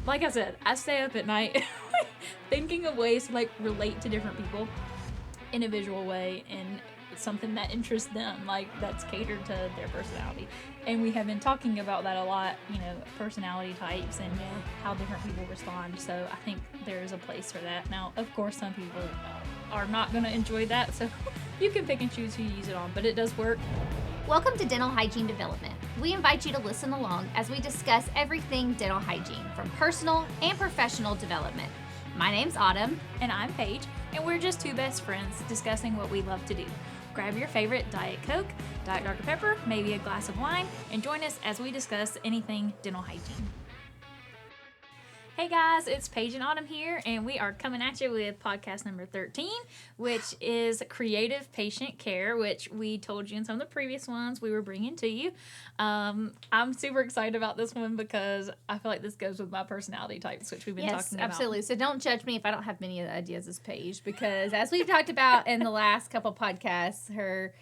like I said, I stay up at night thinking of ways to like relate to different people in a visual way and something that interests them, like that's catered to their personality. And we have been talking about that a lot, personality types and how different people respond. So I think there's a place for that. Now, of course, some people are not going to enjoy that, so you can pick and choose who you use it on, but it does work. Welcome to Dental Hygiene Development. We invite you to listen along as we discuss everything dental hygiene, from personal and professional development. My name's Autumn. And I'm Paige, and we're just two best friends discussing what we love to do. Grab your favorite Diet Coke, Diet Dr. Pepper, maybe a glass of wine, and join us as we discuss anything dental hygiene. Hey guys, it's Paige and Autumn here, and we are coming at you with podcast number 13, which is Creative Patient Care, which we told you in some of the previous ones we were bringing to you. I'm super excited about this one because I feel like this goes with my personality types, which we've been talking about. Yes, absolutely. So don't judge me if I don't have many of the ideas as Paige, because as we've talked about in the last couple podcasts, her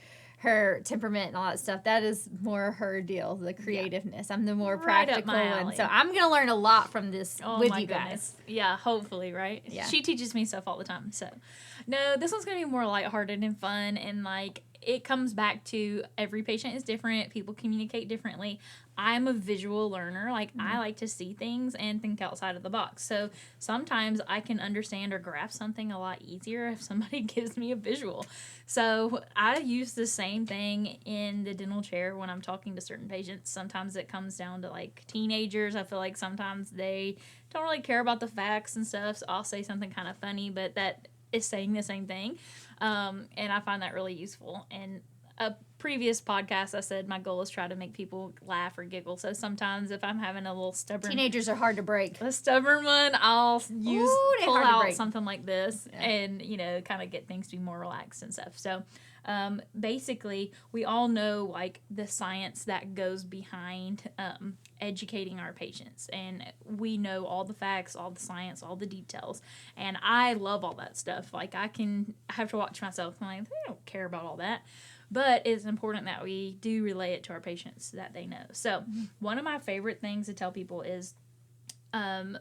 temperament and all that stuff, that is more her deal, the creativeness. Yeah. I'm the more practical one. So I'm going to learn a lot from this with you guys. Yeah, hopefully, right? Yeah. She teaches me stuff all the time. So, no, this one's going to be more lighthearted and fun, and like it comes back to every patient is different. People communicate differently. I'm a visual learner. Like, I like to see things and think outside of the box. So sometimes I can understand or grasp something a lot easier if somebody gives me a visual. So I use the same thing in the dental chair when I'm talking to certain patients. Sometimes it comes down to like teenagers. I feel like sometimes they don't really care about the facts and stuff. So I'll say something kind of funny, but that is saying the same thing. And I find that really useful. And a previous podcast, I said my goal is try to make people laugh or giggle. So sometimes if I'm having a little stubborn... Teenagers are hard to break. A stubborn one, I'll pull out something like this and, kind of get things to be more relaxed and stuff. So basically, we all know, like, the science that goes behind educating our patients. And we know all the facts, all the science, all the details. And I love all that stuff. Like, I have to watch myself. I'm like, I don't care about all that. But it's important that we do relay it to our patients that they know. So one of my favorite things to tell people is a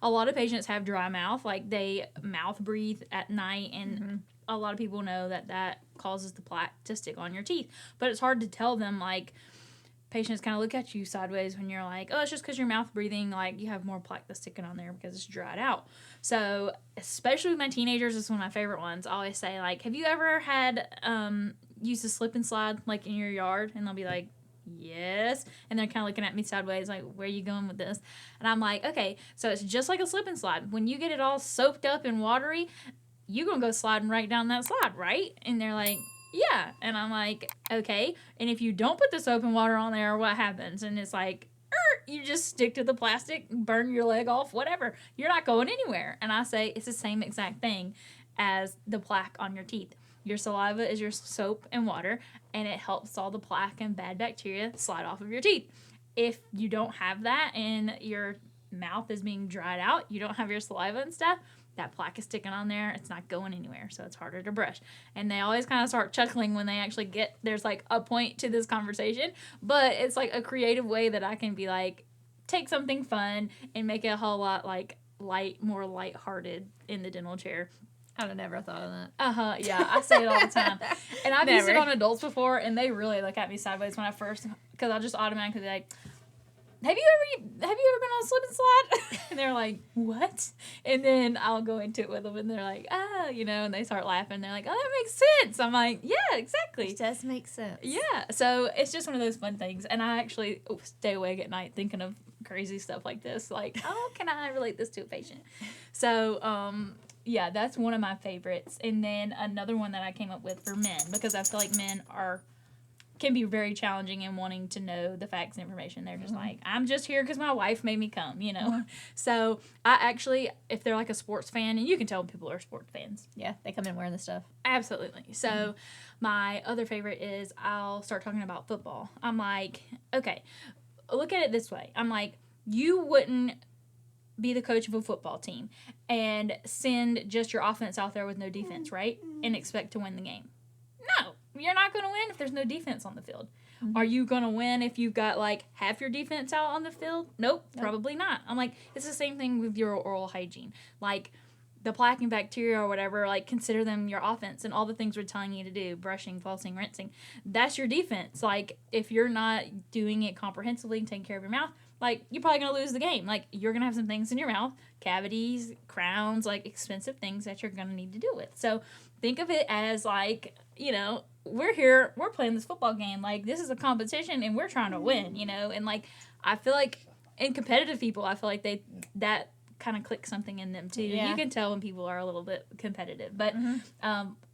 lot of patients have dry mouth. Like, they mouth breathe at night, and a lot of people know that causes the plaque to stick on your teeth. But it's hard to tell them, like, patients kind of look at you sideways when you're like, oh, it's just because you're mouth breathing, like, you have more plaque that's sticking on there because it's dried out. So, especially with my teenagers, this is one of my favorite ones. I always say, like, have you ever had used a slip and slide, like, in your yard? And they'll be like, yes. And they're kind of looking at me sideways, like, where are you going with this? And I'm like, okay, so it's just like a slip and slide. When you get it all soaked up and watery, you're going to go sliding right down that slide, right? And they're like, yeah. And I'm like, okay. And if you don't put the soap and water on there, what happens? And it's like, you just stick to the plastic, burn your leg off, whatever. You're not going anywhere. And I say it's the same exact thing as the plaque on your teeth. Your saliva is your soap and water, and it helps all the plaque and bad bacteria slide off of your teeth. If you don't have that and your mouth is being dried out, you don't have your saliva and stuff, that plaque is sticking on there. It's not going anywhere, so it's harder to brush. And they always kind of start chuckling when they actually there's like a point to this conversation, but it's like a creative way that I can be like, take something fun and make it a whole lot like more lighthearted in the dental chair. I would have never thought of that. Yeah, I say it all the time. And I've used it on adults before, and they really look at me sideways when I first, because I'll just automatically be like, have you ever been on a slip and slide? And they're like, what? And then I'll go into it with them, and they're like, and they start laughing. They're like, oh, that makes sense. I'm like, yeah, exactly. It does make sense. Yeah. So it's just one of those fun things. And I actually stay awake at night thinking of crazy stuff like this. Like, how can I relate this to a patient? So, yeah, that's one of my favorites. And then another one that I came up with for men, because I feel like men can be very challenging in wanting to know the facts and information. They're just like, I'm just here because my wife made me come, So I actually, if they're like a sports fan, and you can tell people are sports fans. Yeah, they come in wearing the stuff. Absolutely. So my other favorite is I'll start talking about football. I'm like, okay, look at it this way. I'm like, you wouldn't be the coach of a football team and send just your offense out there with no defense, right? And expect to win the game. No, you're not going to win if there's no defense on the field. Mm-hmm. Are you going to win if you've got, like, half your defense out on the field? Nope, probably not. I'm like, it's the same thing with your oral hygiene. Like, the plaque and bacteria or whatever, like, consider them your offense and all the things we're telling you to do, brushing, flossing, rinsing. That's your defense. Like, if you're not doing it comprehensively and taking care of your mouth, like, you're probably going to lose the game. Like, you're going to have some things in your mouth, cavities, crowns, like, expensive things that you're going to need to deal with. So think of it as, like, you know, we're here, we're playing this football game. Like, this is a competition and we're trying to win, you know? And, like, I feel like in competitive people, I feel like that kind of click something in them too. Yeah. You can tell when people are a little bit competitive, but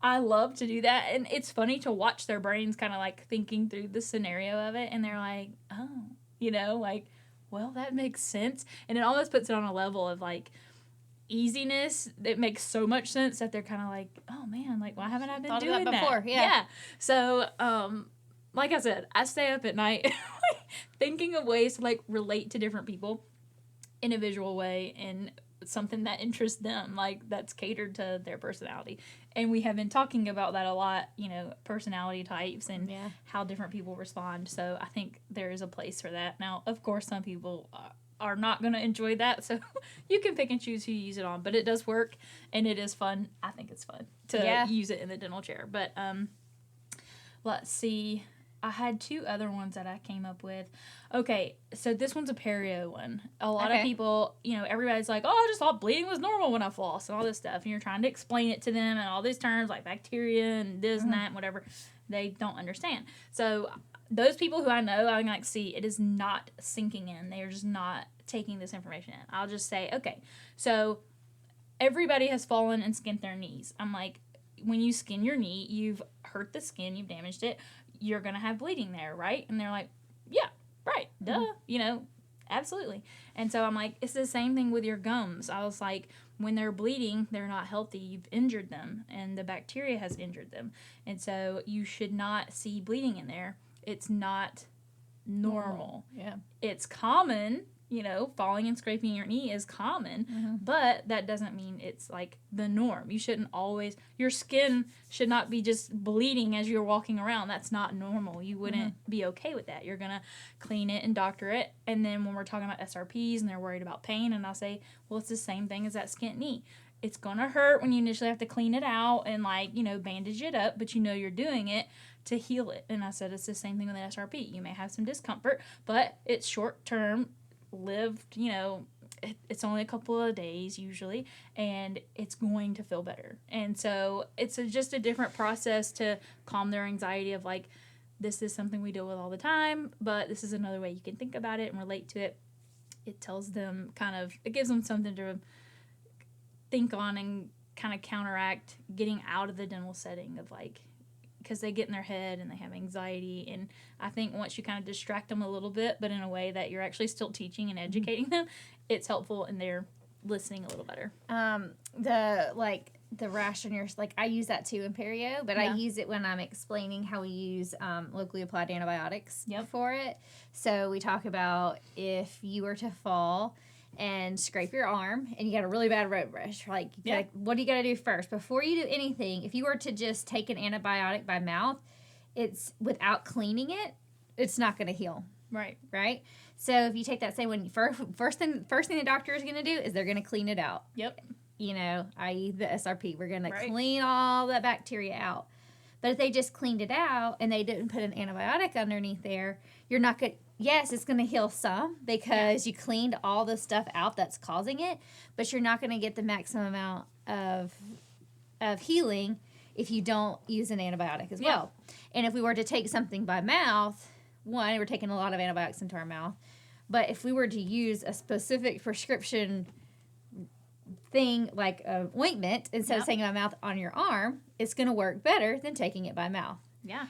I love to do that, and it's funny to watch their brains kind of like thinking through the scenario of it, and they're like, oh, you know, like, well, that makes sense, and it almost puts it on a level of like easiness that makes so much sense that they're kind of like, oh man, like, why haven't I been doing that before? Yeah. So like I said, I stay up at night thinking of ways to like relate to different people in a visual way and something that interests them, like that's catered to their personality. And we have been talking about that a lot, you know, personality types and how different people respond. So I think there is a place for that. Now, of course, some people are not going to enjoy that, so you can pick and choose who you use it on, but it does work and it is fun. I think it's fun to use it in the dental chair. But let's see. I had two other ones that I came up with. Okay, so this one's a perio one. A lot of people, you know, everybody's like, oh, I just thought bleeding was normal when I floss and all this stuff. And you're trying to explain it to them and all these terms like bacteria and this and that and whatever. They don't understand. So those people who I know, I'm like, see, it is not sinking in. They're just not taking this information in. I'll just say, okay, so everybody has fallen and skinned their knees. I'm like, when you skin your knee, you've hurt the skin, you've damaged it. You're going to have bleeding there, right? And they're like, yeah, right, duh, you know, absolutely. And so I'm like, it's the same thing with your gums. I was like, when they're bleeding, they're not healthy. You've injured them, and the bacteria has injured them. And so you should not see bleeding in there. It's not normal. Yeah. It's common. You know, falling and scraping your knee is common, but that doesn't mean it's like the norm. You shouldn't always, your skin should not be just bleeding as you're walking around. That's not normal. You wouldn't be okay with that. You're going to clean it and doctor it. And then when we're talking about SRPs and they're worried about pain, and I'll say, well, it's the same thing as that skinned knee. It's going to hurt when you initially have to clean it out and, like, you know, bandage it up, but you know you're doing it to heal it. And I said, it's the same thing with an SRP. You may have some discomfort, but it's short-term lived, you know, it's only a couple of days usually, and it's going to feel better. And so it's just a different process to calm their anxiety of like, this is something we deal with all the time, but this is another way you can think about it and relate to it. It tells them it gives them something to think on and kind of counteract getting out of the dental setting of like, because they get in their head and they have anxiety. And I think once you kind of distract them a little bit, but in a way that you're actually still teaching and educating them, it's helpful and they're listening a little better. The rash on your, like, I use that too in perio, but I use it when I'm explaining how we use locally applied antibiotics for it. So we talk about if you were to fall and scrape your arm and you got a really bad road rash, like, what do you got to do first? Before you do anything, if you were to just take an antibiotic by mouth, it's without cleaning it, it's not going to heal. Right? So if you take that same one, first thing the doctor is going to do is they're going to clean it out. You know, i.e. the SRP. We're going to clean all the bacteria out. But if they just cleaned it out and they didn't put an antibiotic underneath there, you're not going to, yes, it's going to heal some because you cleaned all the stuff out that's causing it, but you're not going to get the maximum amount of healing if you don't use an antibiotic as well. And if we were to take something by mouth, one, we're taking a lot of antibiotics into our mouth, but if we were to use a specific prescription thing like an ointment instead of taking it by mouth on your arm, it's going to work better than taking it by mouth.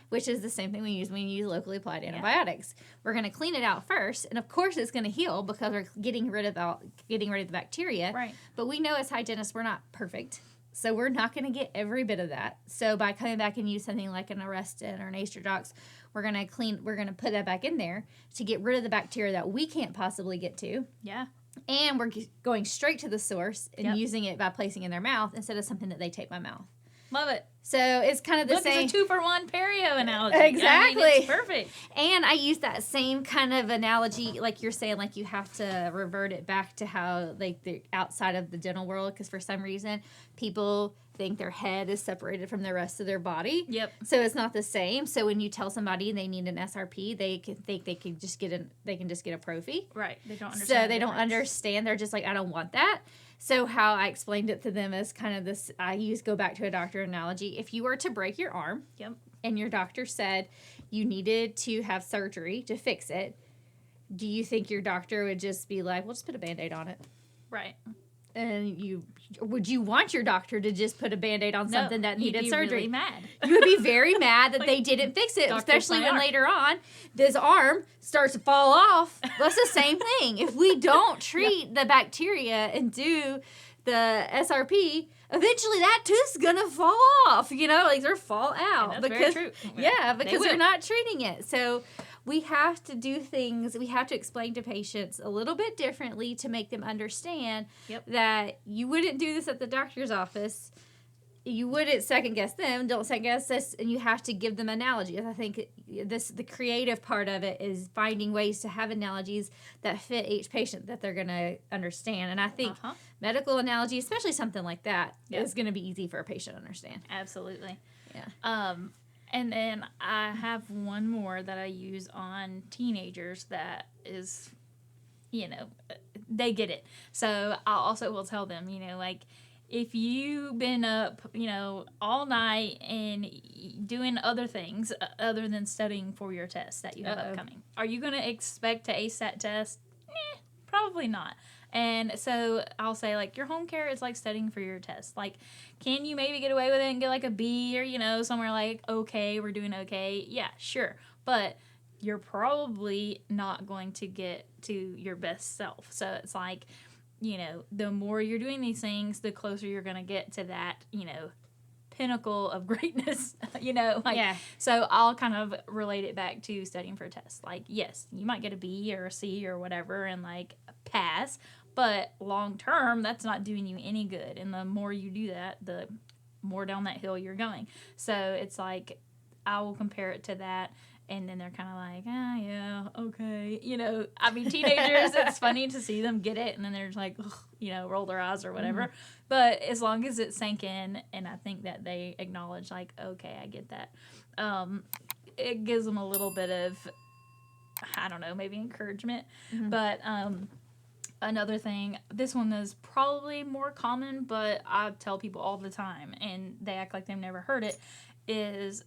Which is the same thing we use when you use locally applied antibiotics. We're going to clean it out first, and of course it's going to heal because we're getting rid of the bacteria. But we know as hygienists we're not perfect, so we're not going to get every bit of that. So by coming back and use something like an Arrestin or an Astradox, we're going to put that back in there to get rid of the bacteria that we can't possibly get to. And we're going straight to the source and using it by placing it in their mouth instead of something that they take by mouth. Love it. So it's kind of the same. It's a 2-for-1 perio analogy. Exactly. I mean, it's perfect. And I use that same kind of analogy, like you're saying, like you have to revert it back to how, like, the outside of the dental world, because for some reason people think their head is separated from the rest of their body. Yep. So it's not the same. So when you tell somebody they need an SRP, they can think they can just get a prophy. Right. They don't understand. So they don't understand. They're just like, I don't want that. So how I explained it to them is kind of this, go back to a doctor analogy. If you were to break your arm, yep, and your doctor said you needed to have surgery to fix it, do you think your doctor would just be like, well, just put a Band-Aid on it? Right. And would you want your doctor to just put a Band-Aid on something that needed surgery? Really mad. You would be very mad that they didn't fix it, especially when later on this arm starts to fall off. That's the same thing. If we don't treat the bacteria and do the SRP, eventually that tooth's gonna fall off, or fall out. And that's very true. Yeah, because they're not treating it. So we have to do things, we have to explain to patients a little bit differently to make them understand that you wouldn't do this at the doctor's office. You wouldn't second guess them, don't second guess this, and you have to give them analogies. I think the creative part of it is finding ways to have analogies that fit each patient that they're going to understand. And I think medical analogy, especially something like that, is going to be easy for a patient to understand. Absolutely. Yeah. And then I have one more that I use on teenagers that is, they get it. So I also will tell them, like, if you've been up, all night and doing other things other than studying for your test that you have upcoming, are you going to expect to ace that test? Probably not. And so I'll say, like, your home care is like studying for your test. Like, can you maybe get away with it and get like a B or, somewhere like, okay, we're doing okay? Yeah, sure. But you're probably not going to get to your best self. So it's like, the more you're doing these things, the closer you're going to get to that, pinnacle of greatness, So I'll kind of relate it back to studying for a test. Like, yes, you might get a B or a C or whatever and, like, pass, but long term, that's not doing you any good. And the more you do that, the more down that hill you're going. So it's like, I will compare it to that. And then they're kind of like, yeah, okay. Teenagers, it's funny to see them get it. And then they're just like, roll their eyes or whatever. Mm-hmm. But as long as it sank in, and I think that they acknowledge, like, okay, I get that. It gives them a little bit of, I don't know, maybe encouragement. Mm-hmm. But another thing, this one is probably more common, but I tell people all the time, and they act like they've never heard it, is,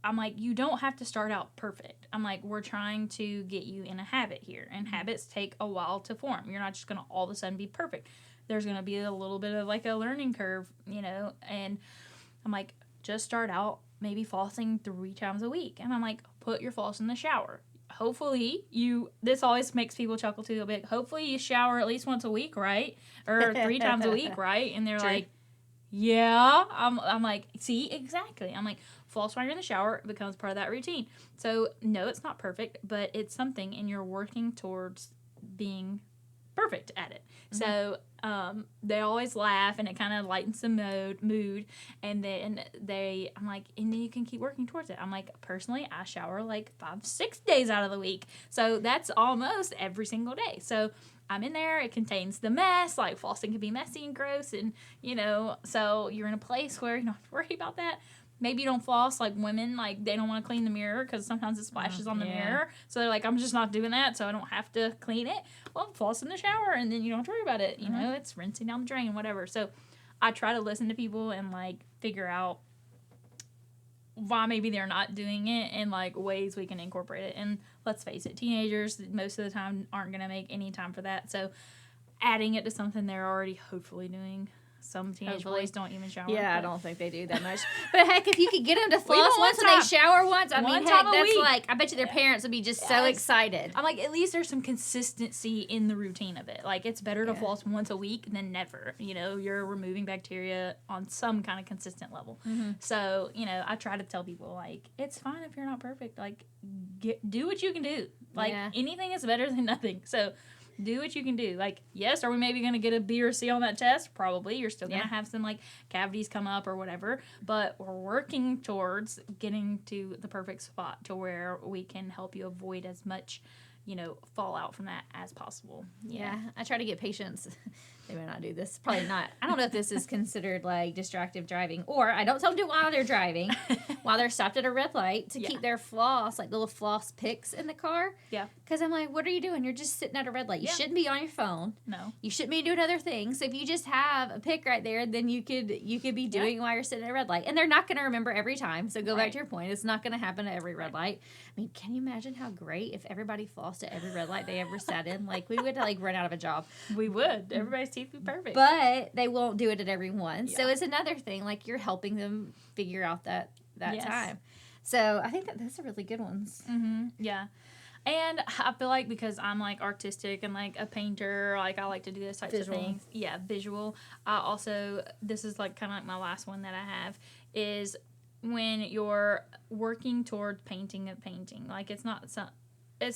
I'm like, you don't have to start out perfect. I'm like, we're trying to get you in a habit here, and habits take a while to form. You're not just going to all of a sudden be perfect. There's going to be a little bit of like a learning curve, and I'm like, just start out maybe flossing 3 times a week. And I'm like, put your floss in the shower. Hopefully this always makes people chuckle too a bit. Hopefully you shower at least once a week, right? Or 3 times a week, right? And they're like, yeah. I'm like, see, exactly. I'm like, floss while you're in the shower, it becomes part of that routine. So, no, it's not perfect, but it's something, and you're working towards being perfect at it. Mm-hmm. So, they always laugh, and it kind of lightens the mood, and then I'm like, and then you can keep working towards it. I'm like, personally, I shower like 5-6 days out of the week, so that's almost every single day. So, I'm in there, it contains the mess, like, flossing can be messy and gross, and, so you're in a place where you don't have to worry about that. Maybe you don't floss, like women, like, they don't want to clean the mirror because sometimes it splashes on the mirror. So they're like, I'm just not doing that, so I don't have to clean it. Well, floss in the shower, and then you don't have to worry about it. It's rinsing down the drain, whatever. So I try to listen to people and, like, figure out why maybe they're not doing it and, like, ways we can incorporate it. And let's face it, teenagers most of the time aren't going to make any time for that. So adding it to something they're already hopefully doing. Some teenage boys don't even shower. Yeah, I don't think they do that much. But heck, if you could get them to floss once and they shower once, I mean, heck, that's like, I bet you their parents would be just so excited. I'm like, at least there's some consistency in the routine of it. Like, it's better to floss once a week than never. You're removing bacteria on some kind of consistent level. Mm-hmm. So, I try to tell people, like, it's fine if you're not perfect. Like, do what you can do. Like, anything is better than nothing. So, do what you can do. Like, yes, are we maybe going to get a B or C on that test? Probably. You're still going to have some, like, cavities come up or whatever. But we're working towards getting to the perfect spot to where we can help you avoid as much, fallout from that as possible. Yeah. I try to get patients. They may not do this. Probably not. I don't know if this is considered like distractive driving, or I don't tell them to do it while they're driving, while they're stopped at a red light, to keep their floss, like little floss picks in the car. Yeah. Because I'm like, what are you doing? You're just sitting at a red light. You shouldn't be on your phone. No. You shouldn't be doing other things. So if you just have a pick right there, then you could be doing it while you're sitting at a red light. And they're not going to remember every time. So go back to your point. It's not going to happen at every red light. I mean, can you imagine how great if everybody flossed at every red light they ever sat in? Like, we would like run out of a job. We would. Everybody's teeth would be perfect. But they won't do it at every one. Yeah. So it's another thing. Like, you're helping them figure out that time. So I think that's a really good ones. Mm-hmm. Yeah. And I feel like because I'm, like, artistic and, like, a painter, like, I like to do those types of things. Yeah, visual. I also, this is, like, kind of like my last one that I have, is when you're working toward painting a painting. Like, it's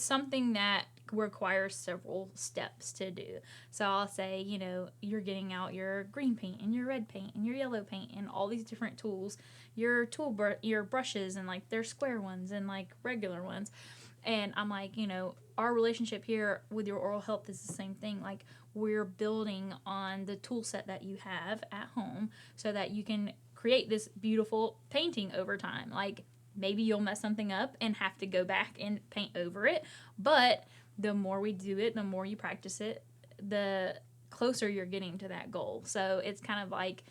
something that requires several steps to do. So I'll say, you're getting out your green paint and your red paint and your yellow paint and all these different tools, your your brushes, and, like, there's square ones and, like, regular ones. And I'm like, our relationship here with your oral health is the same thing. Like, we're building on the tool set that you have at home so that you can create this beautiful painting over time. Like, maybe you'll mess something up and have to go back and paint over it. But the more we do it, the more you practice it, the closer you're getting to that goal. So it's kind of like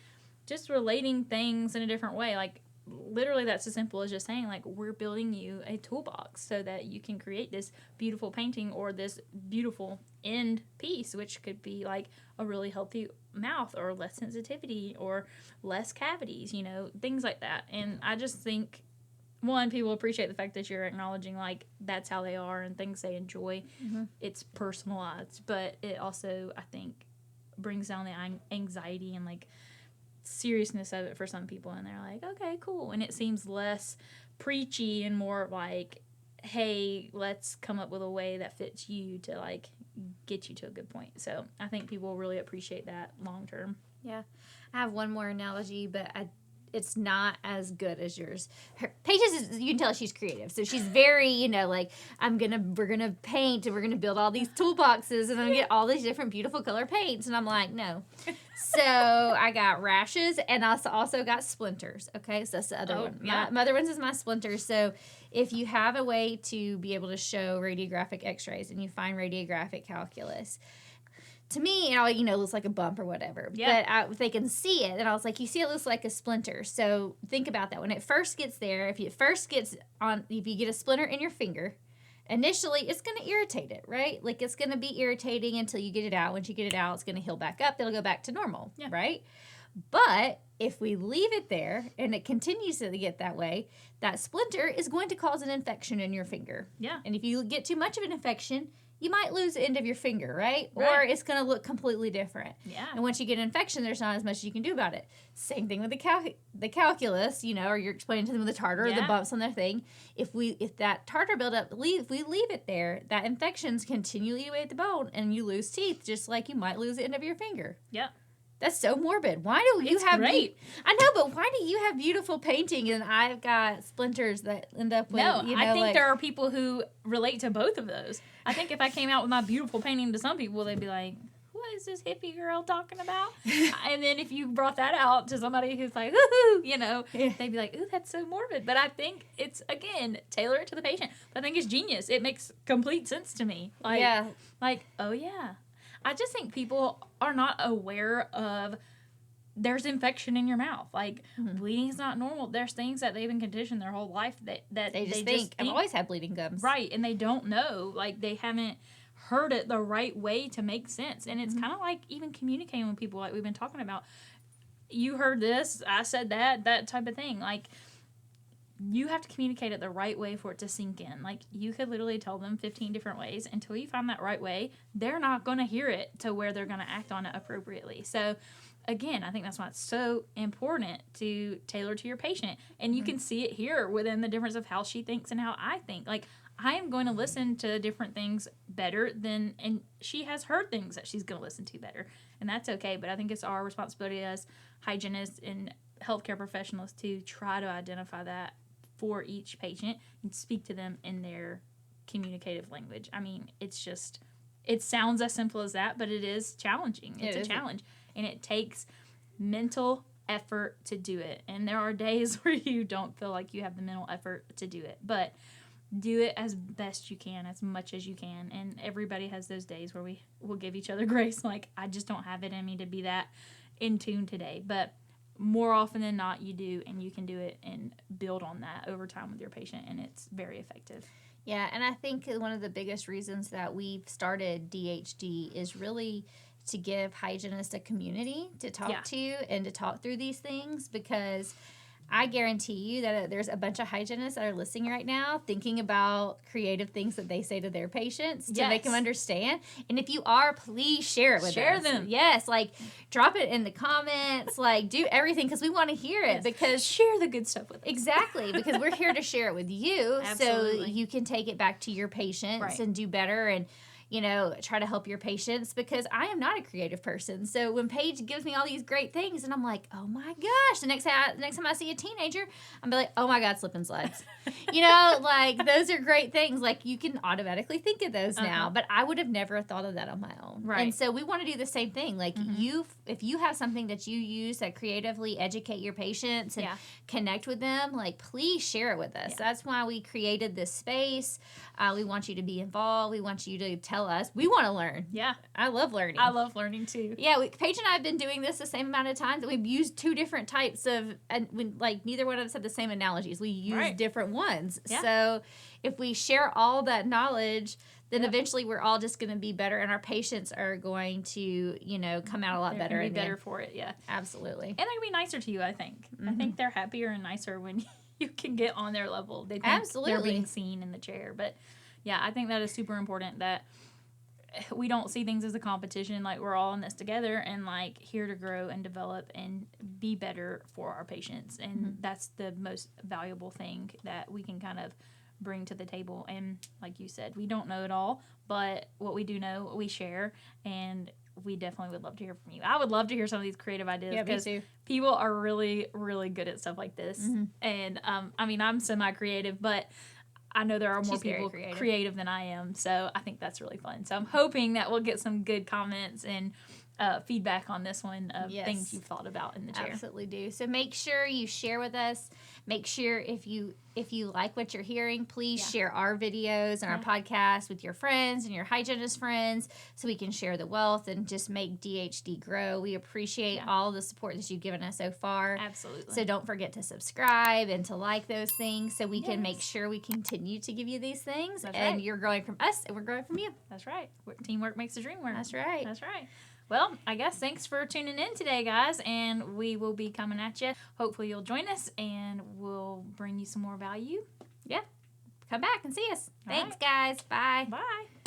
just relating things in a different way. Like, literally that's as simple as just saying, like, we're building you a toolbox so that you can create this beautiful painting or this beautiful end piece, which could be like a really healthy mouth or less sensitivity or less cavities, things like that. And I just think, one, people appreciate the fact that you're acknowledging, like, that's how they are and things they enjoy. Mm-hmm. It's personalized, but it also, I think, brings down the anxiety and, like, seriousness of it for some people, and they're like, okay, cool. And it seems less preachy and more like, hey, let's come up with a way that fits you to, like, get you to a good point. So I think people really appreciate that long term. Yeah. I have one more analogy, but it's not as good as yours. Paige you can tell she's creative. So she's very, like, we're going to paint and we're going to build all these toolboxes and I'm going to get all these different beautiful color paints. And I'm like, no. So I got rashes and I also got splinters. Okay. So that's the other one. Yeah. My other ones is my splinters. So if you have a way to be able to show radiographic x-rays and you find radiographic calculus, to me, it looks like a bump or whatever. Yeah. But if they can see it, and I was like, you see it looks like a splinter. So think about that. When it first gets there, if you get a splinter in your finger, initially it's going to irritate it, right? Like, it's going to be irritating until you get it out. Once you get it out, it's going to heal back up. It'll go back to normal, right? But if we leave it there and it continues to get that way, that splinter is going to cause an infection in your finger. Yeah. And if you get too much of an infection, you might lose the end of your finger, right? Or it's going to look completely different. Yeah. And once you get an infection, there's not as much you can do about it. Same thing with the calculus, or you're explaining to them with the tartar or the bumps on their thing. If that tartar buildup, if we leave it there, that infection's continually away at the bone and you lose teeth, just like you might lose the end of your finger. Yeah. That's so morbid. Why do you have great? I know, but why do you have beautiful painting and I've got splinters that end up with, I think there are people who relate to both of those. I think if I came out with my beautiful painting to some people, they'd be like, what is this hippie girl talking about? And then if you brought that out to somebody who's like, woohoo, they'd be like, ooh, that's so morbid. But I think it's, again, tailor it to the patient. But I think it's genius. It makes complete sense to me. Like, oh, yeah. I just think people are not aware of there's infection in your mouth. Like, bleeding is not normal. There's things that they've been conditioned their whole life that they just think. I've always had bleeding gums. Right, and they don't know. Like, they haven't heard it the right way to make sense. And it's kind of like even communicating with people, like we've been talking about. You heard this, I said that type of thing. Like, you have to communicate it the right way for it to sink in. Like, you could literally tell them 15 different ways. Until you find that right way, they're not going to hear it to where they're going to act on it appropriately. So, again, I think that's why it's so important to tailor to your patient. And you can see it here within the difference of how she thinks and how I think. Like, I am going to listen to different things better than, and she has heard things that she's going to listen to better. And that's okay. But I think it's our responsibility as hygienists and healthcare professionals to try to identify that for each patient and speak to them in their communicative language. I mean, it's just, it sounds as simple as that, but it is challenging. It's a challenge. And it takes mental effort to do it. And there are days where you don't feel like you have the mental effort to do it. But do it as best you can, as much as you can. And everybody has those days where we will give each other grace. Like, I just don't have it in me to be that in tune today. But more often than not, you do, and you can do it and build on that over time with your patient, and it's very effective. Yeah, and I think one of the biggest reasons that we've started DHD is really to give hygienists a community to talk to and to talk through these things, because I guarantee you that there's a bunch of hygienists that are listening right now thinking about creative things that they say to their patients to make them understand. And if you are, please share it with us. Share them. Yes, like drop it in the comments, like do everything, because we want to hear it. Because share the good stuff with us. Exactly, because we're here to share it with you so you can take it back to your patients and do better and, you know, try to help your patients, because I am not a creative person. So when Paige gives me all these great things and I'm like, oh my gosh, the next time I see a teenager, I'm like, oh my God, slip and slides. You know, like those are great things. Like you can automatically think of those now, but I would have never thought of that on my own. Right. And so we want to do the same thing. Like if you have something that you use that creatively educate your patients and connect with them, like please share it with us. Yeah. That's why we created this space. We want you to be involved. We want you to tell us. We want to learn. Yeah. I love learning. I love learning too. Yeah, Paige and I have been doing this the same amount of times, and we've used two different types of, and when, like neither one of us had the same analogies. We use different ones. Yeah. So if we share all that knowledge, then eventually we're all just going to be better, and our patients are going to, you know, come out a lot better. Be better for it, yeah. Absolutely. And they're going to be nicer to you, I think. I think they're happier and nicer when you can get on their level. They think they're being seen in the chair. But yeah, I think that is super important, that we don't see things as a competition. Like, we're all in this together and like here to grow and develop and be better for our patients. And that's the most valuable thing that we can kind of bring to the table. And like you said, we don't know it all, but what we do know, we share, and we definitely would love to hear from you. I would love to hear some of these creative ideas, because people are really, really good at stuff like this. And I mean, I'm semi-creative, but I know there are more people creative than I am, so I think that's really fun. So I'm hoping that we'll get some good comments and feedback on this one of things you've thought about in the chair. Absolutely do. So make sure you share with us. Make sure if you like what you're hearing, please share our videos and our podcast with your friends and your hygienist friends, so we can share the wealth and just make DHD grow. We appreciate all the support that you've given us so far. Absolutely. So don't forget to subscribe and to like those things, so we can make sure we continue to give you these things. That's and you're growing from us, and we're growing from you. That's right. Teamwork makes the dream work. That's right. That's right. Well, I guess thanks for tuning in today, guys, and we will be coming at you. Hopefully you'll join us, and we'll bring you some more value. Yeah. Come back and see us. Thanks, guys. Bye. Bye.